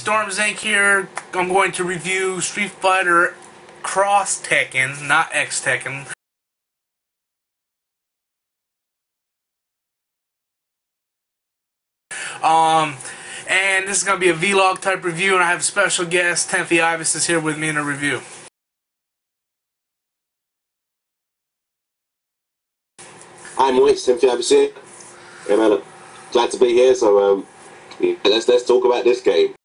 Stormsink here. I'm going to review Street Fighter Cross Tekken, not X Tekken. And this is going to be a vlog type review, and I have a special guest, Tekken Hybrid is here with me in a review. I'm Tekken Hybrid here. Yeah, man, glad to be here. So yeah, let's talk about this game.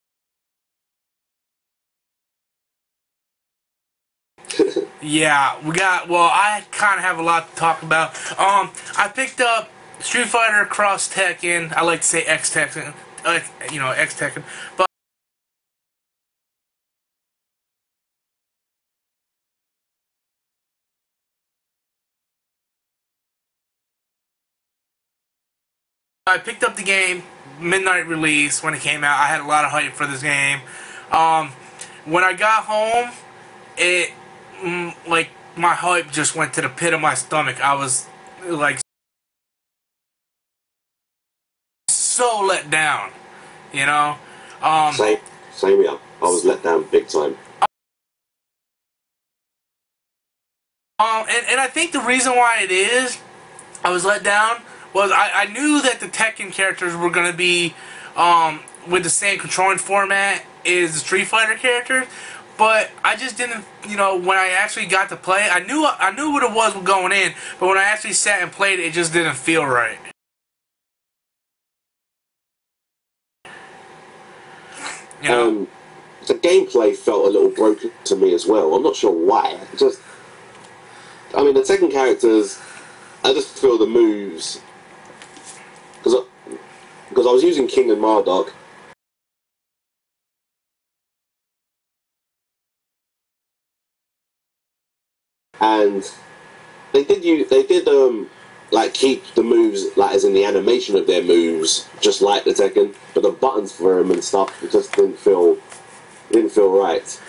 Yeah, I kind of have a lot to talk about. I picked up Street Fighter Cross Tekken. I like to say X Tekken, X Tekken, but I picked up the game midnight release when it came out. I had a lot of hype for this game. When I got home, it like my hype just went to the pit of my stomach. I was like so let down, you know. Same here. I was let down big time. And I think the reason why it is I was let down was I knew that the Tekken characters were going to be with the same controlling format as the Street Fighter characters, but I just didn't, when I actually got to play, I knew what it was going in, but when I actually sat and played it just didn't feel right. The gameplay felt a little broken to me as well. I'm not sure why. I mean, the Tekken characters, I just feel the moves, because I was using King and Marduk, and they did like keep the moves, like as in the animation of their moves, just like the Tekken, but the buttons for them and stuff, it just didn't feel right.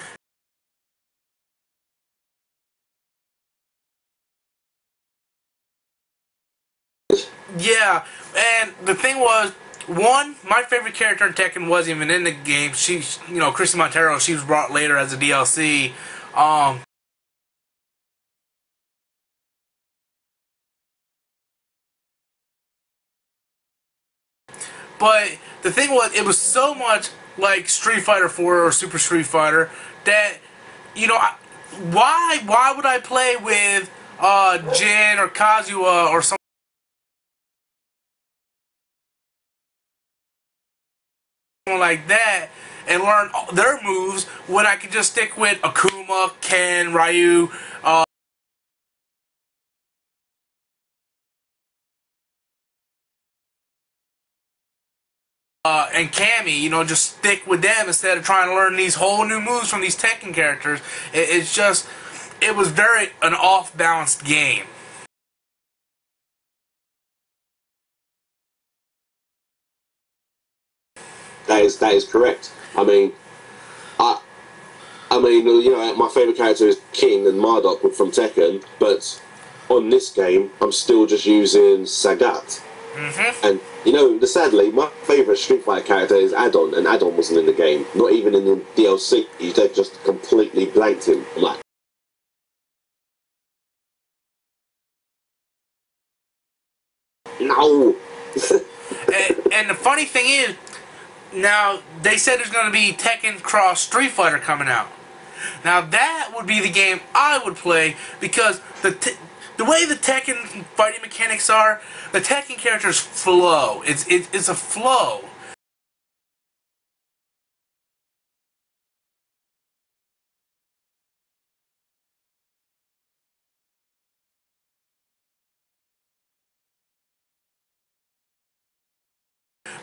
Yeah, and the thing was, one, my favorite character in Tekken wasn't even in the game. She's, Christy Montero, she was brought later as a DLC. But the thing was, it was so much like Street Fighter 4 or Super Street Fighter that, why would I play with Jin or Kazuya or something like that and learn their moves when I could just stick with Akuma, Ken, Ryu, and Cammy, just stick with them instead of trying to learn these whole new moves from these Tekken characters. It was an off-balanced game. That is correct. I mean, my favorite character is King and Marduk from Tekken, but on this game, I'm still just using Sagat. And sadly, my favourite Street Fighter character is Adon, and Adon wasn't in the game, not even in the DLC. They just completely blanked him. I'm like, no. and the funny thing is, now they said there's going to be Tekken Cross Street Fighter coming out. Now that would be the game I would play, because the way the Tekken fighting mechanics are, the Tekken characters flow. It's a flow.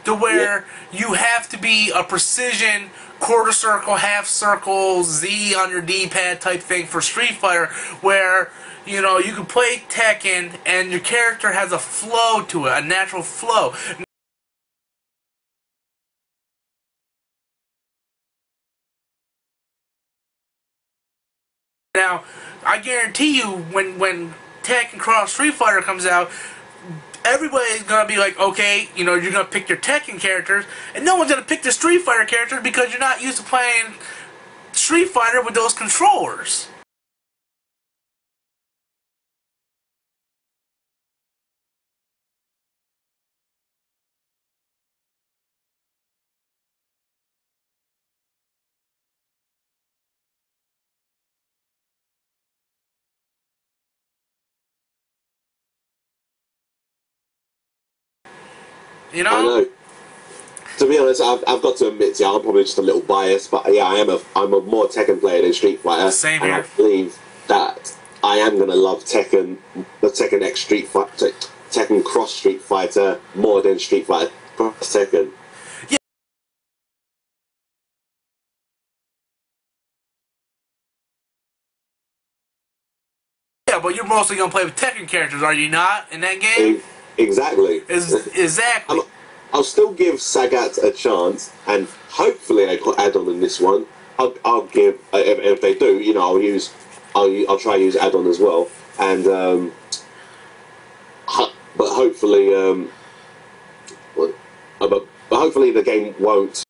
To where you have to be a precision quarter circle, half circle, Z on your D-pad type thing for Street Fighter, where you can play Tekken and your character has a flow to it, a natural flow. Now, I guarantee you, when Tekken Cross Street Fighter comes out, everybody's gonna be like, okay, you know, you're gonna pick your Tekken characters, and no one's gonna pick the Street Fighter characters because you're not used to playing Street Fighter with those controllers. You know? I know. To be honest, I've got to admit, yeah, I'm probably just a little biased, but yeah, I'm a more Tekken player than Street Fighter. Same and here. I believe that I am gonna love Tekken, the Tekken X Street Fighter, Tekken Cross Street Fighter more than Street Fighter Cross Tekken. Yeah, but you're mostly gonna play with Tekken characters, are you not, in that game? Exactly. Exactly. I'll still give Sagat a chance, and hopefully they put add-on in this one. I'll give if they do, you know, I'll try to use add-on as well, and but hopefully but hopefully the game won't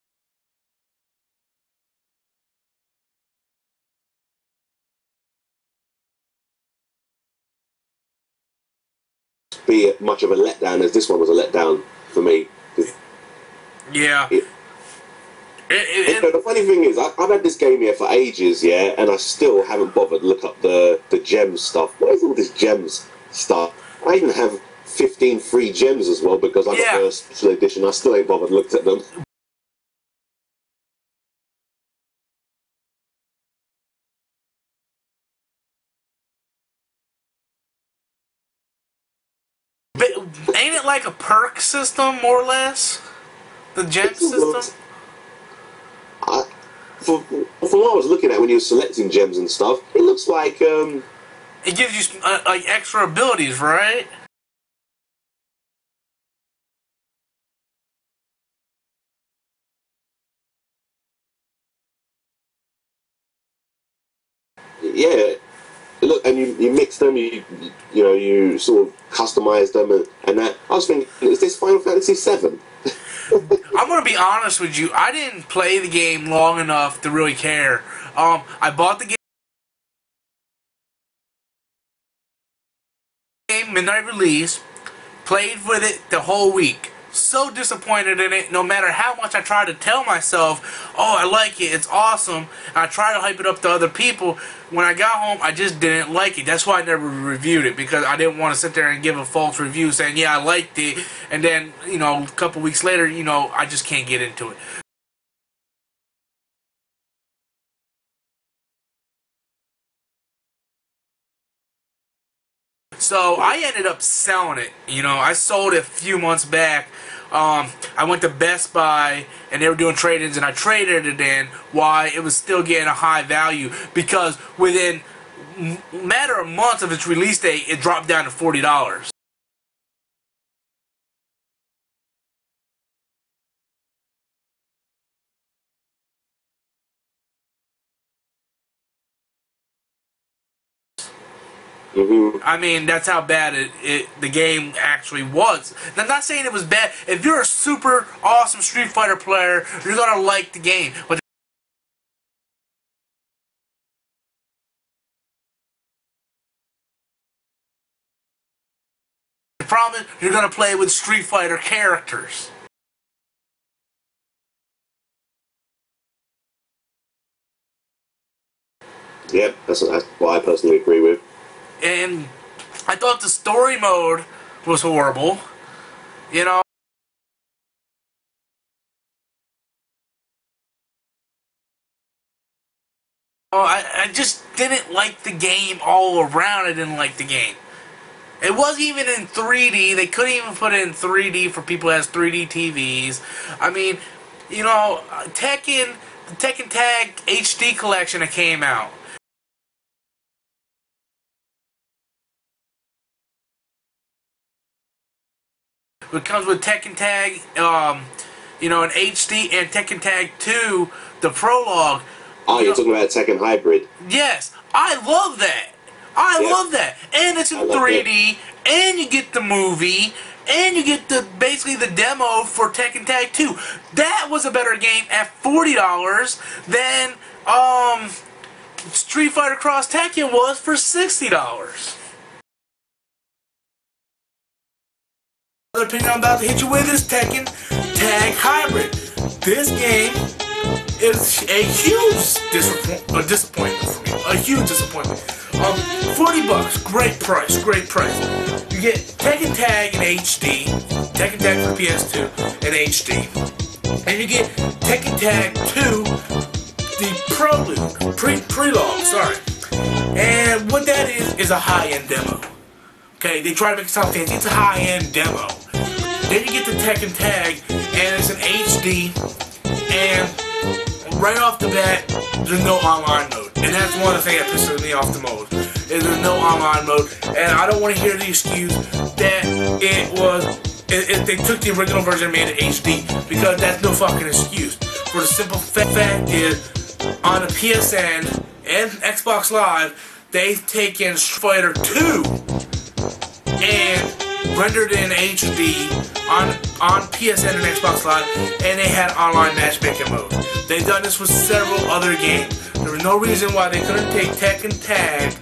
be much of a letdown as this one was a letdown for me. Yeah. The funny thing is, I've had this game here for ages, yeah, and I still haven't bothered to look up the gems stuff. What is all this gems stuff? I even have 15 free gems as well because I got the special edition. I still ain't bothered looked at them. But ain't it like a perk system, more or less? The gem system? From what I was looking at when you were selecting gems and stuff, it looks like it gives you like extra abilities, right? Yeah. Look, and you mix them, you know, you sort of customize them, and that. I was thinking, is this Final Fantasy VII? I'm gonna be honest with you. I didn't play the game long enough to really care. I bought the game midnight release, played with it the whole week. So disappointed in it. No matter how much I tried to tell myself, "Oh, I like it. It's awesome." And I tried to hype it up to other people. When I got home, I just didn't like it. That's why I never reviewed it, because I didn't want to sit there and give a false review saying, "Yeah, I liked it," and then, you know, a couple weeks later, you know, I just can't get into it. So I ended up selling it. You know, I sold it a few months back. I went to Best Buy and they were doing trade-ins, and I traded it in while it was still getting a high value, because within a matter of months of its release date, it dropped down to $40. I mean, that's how bad the game actually was. And I'm not saying it was bad. If you're a super awesome Street Fighter player, you're gonna like the game. But the problem is, you're gonna play with Street Fighter characters. Yep, that's what I personally agree with. And I thought the story mode was horrible. You know, I just didn't like the game all around. I didn't like the game. It wasn't even in 3D. They couldn't even put it in 3D for people who has 3D TVs. I mean, you know, the Tekken Tag HD collection that came out. It comes with Tekken Tag, you know, an HD, and Tekken Tag 2, the prologue. Oh, you're talking about Tekken Hybrid. Yes, I love that. I love that. And it's in 3D, and you get the movie, and you get basically the demo for Tekken Tag 2. That was a better game at $40 than Street Fighter Cross Tekken was for $60. Another opinion I'm about to hit you with is Tekken Tag Hybrid. This game is a huge disappointment for me. A huge disappointment. $40, great price, great price. You get Tekken Tag in HD, Tekken Tag for PS2 in HD, and you get Tekken Tag 2, the prelogue, sorry. And what that is a high-end demo. Okay, they try to make it sound fancy. It's a high-end demo. Then you get the Tekken Tag, and it's an HD, and right off the bat, there's no online mode. And that's one of the things that pisses me off the most, is there's no online mode. And I don't want to hear the excuse that they took the original version and made it HD, because that's no fucking excuse. For the simple fact is, on the PSN and Xbox Live, they've taken Street Fighter 2 and rendered in HD on PSN and Xbox Live, and they had online matchmaking mode. They've done this with several other games. There was no reason why they couldn't take Tekken Tag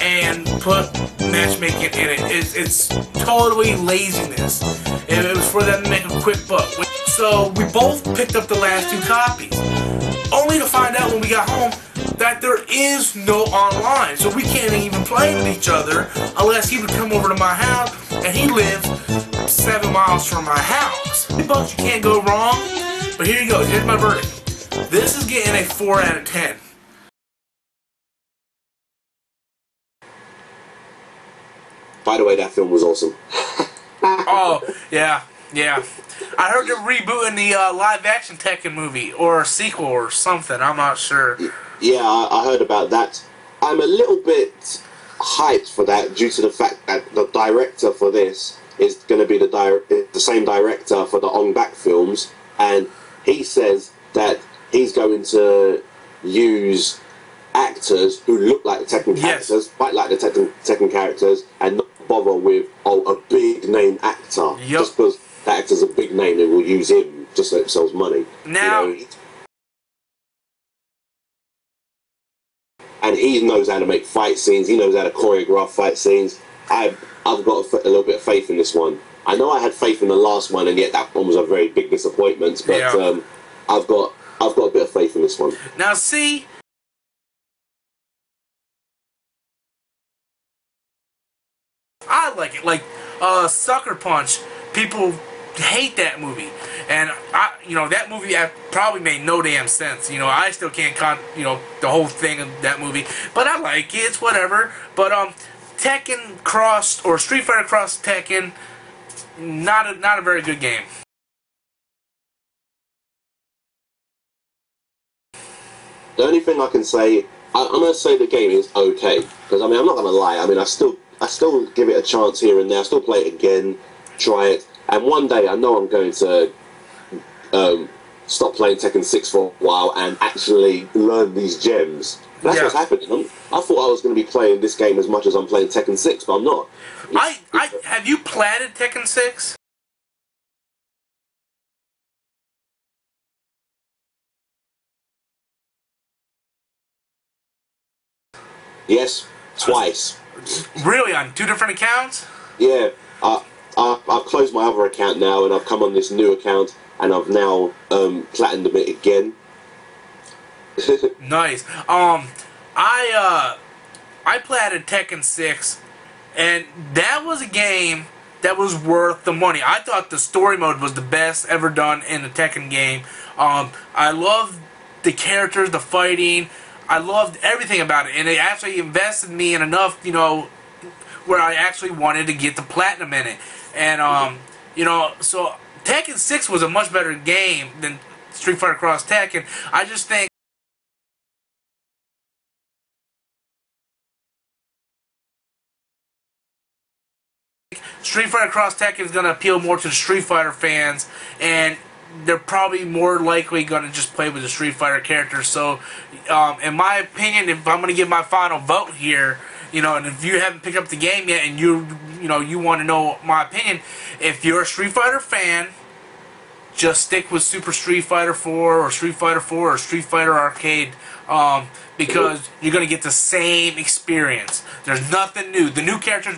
and put matchmaking in it. It's totally laziness. It was for them to make a quick buck. So we both picked up the last 2 copies, only to find out when we got home that there is no online. So we can't even play with each other unless he would come over to my house, and he lives 7 miles from my house. $50, you can't go wrong. But here you go, here's my verdict. This is getting a 4 out of 10. By the way, that film was awesome. Oh, yeah. I heard they're rebooting the live-action Tekken movie, or a sequel or something, I'm not sure. Yeah, I heard about that. I'm a little bit hyped for that due to the fact that the director for this is going to be the same director for the Ong Bak films, and he says that he's going to use actors who look like the Tekken characters, fight like the Tekken characters, and not bother with a big name actor. Yep. Just because that actor's a big name, they will use him just so it sells money. Now, you know, and he knows how to make fight scenes. He knows how to choreograph fight scenes. I've got a little bit of faith in this one. I know I had faith in the last one, and yet that one was a very big disappointment. But yeah. I've got a bit of faith in this one. Now, see, I like it. Like Sucker Punch, people hate that movie, and that movie probably made no damn sense. I still can't the whole thing of that movie, but I like it. It's whatever. But Tekken Cross or Street Fighter Cross Tekken, not a very good game. The only thing I can say, I'm going to say the game is okay, because I'm not going to lie. I still give it a chance here and there. I still play it again, try it, and one day I know I'm going to stop playing Tekken 6 for a while and actually learn these gems. That's what's happening. I thought I was going to be playing this game as much as I'm playing Tekken 6, but I'm not. Have you platted Tekken 6? Yes, twice. Really? On 2 different accounts? Yeah. I've closed my other account now, and I've come on this new account, and I've now platinumed it again. Nice. I platted Tekken 6, and that was a game that was worth the money. I thought the story mode was the best ever done in a Tekken game. I loved the characters, the fighting. I loved everything about it, and it actually invested me in enough, where I actually wanted to get the platinum in it. And so Tekken 6 was a much better game than Street Fighter Cross Tekken. I just think Street Fighter Cross Tekken is going to appeal more to the Street Fighter fans, and they're probably more likely going to just play with the Street Fighter characters. So, in my opinion, if I'm going to give my final vote here, You know, and if you haven't picked up the game yet, and you want to know my opinion, if you're a Street Fighter fan, just stick with Super Street Fighter 4 or Street Fighter 4 or Street Fighter Arcade, because you're gonna get the same experience. There's nothing new. The new characters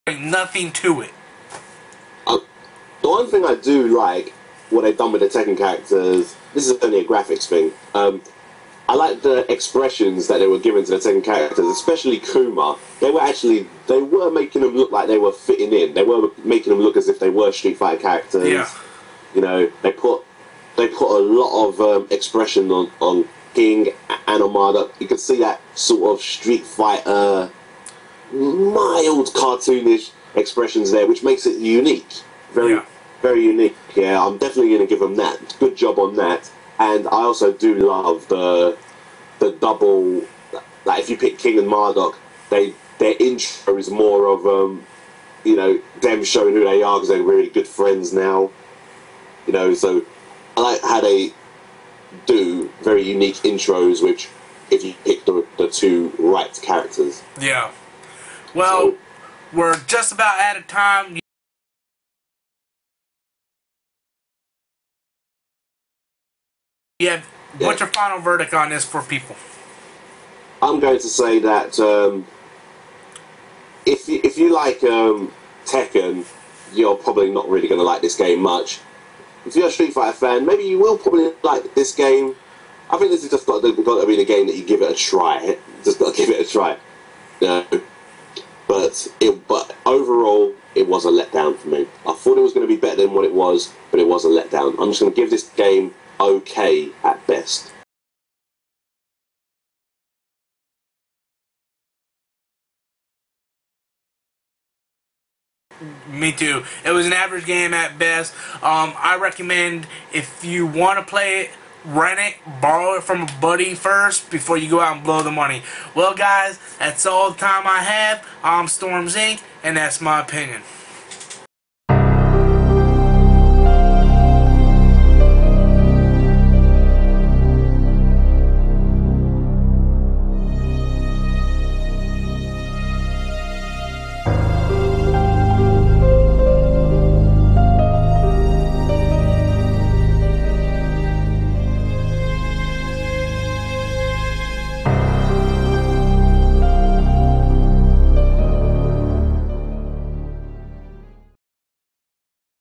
bring nothing to it. The one thing I do like, what they've done with the Tekken characters, this is only a graphics thing, I like the expressions that they were giving to the Tekken characters, especially Kuma. They were making them look like they were fitting in. They were making them look as if they were Street Fighter characters. Yeah. You know, they put a lot of expression on King and on Marduk. You could see that sort of Street Fighter, mild cartoonish expressions there, which makes it unique. Very unique. Yeah, I'm definitely going to give them that. Good job on that. And I also do love the double, like if you pick King and Marduk, their intro is more of you know, them showing who they are because they're really good friends now. You know, so I like how they do very unique intros, which if you pick the two right characters. Yeah. Well, so, we're just about out of time. Yeah, what's your final verdict on this for people? I'm going to say that if you like Tekken, you're probably not really going to like this game much. If you're a Street Fighter fan, maybe you will probably like this game. I think this has just got to be the game that you give it a try. Just got to give it a try. You know? But overall, it was a letdown for me. I thought it was going to be better than what it was, but it was a letdown. I'm just going to give this game okay at best. Me too. It was an average game at best. I recommend, if you want to play it, rent it, borrow it from a buddy first before you go out and blow the money. Well guys, that's all the time I have. I'm Stormsink, and that's my opinion.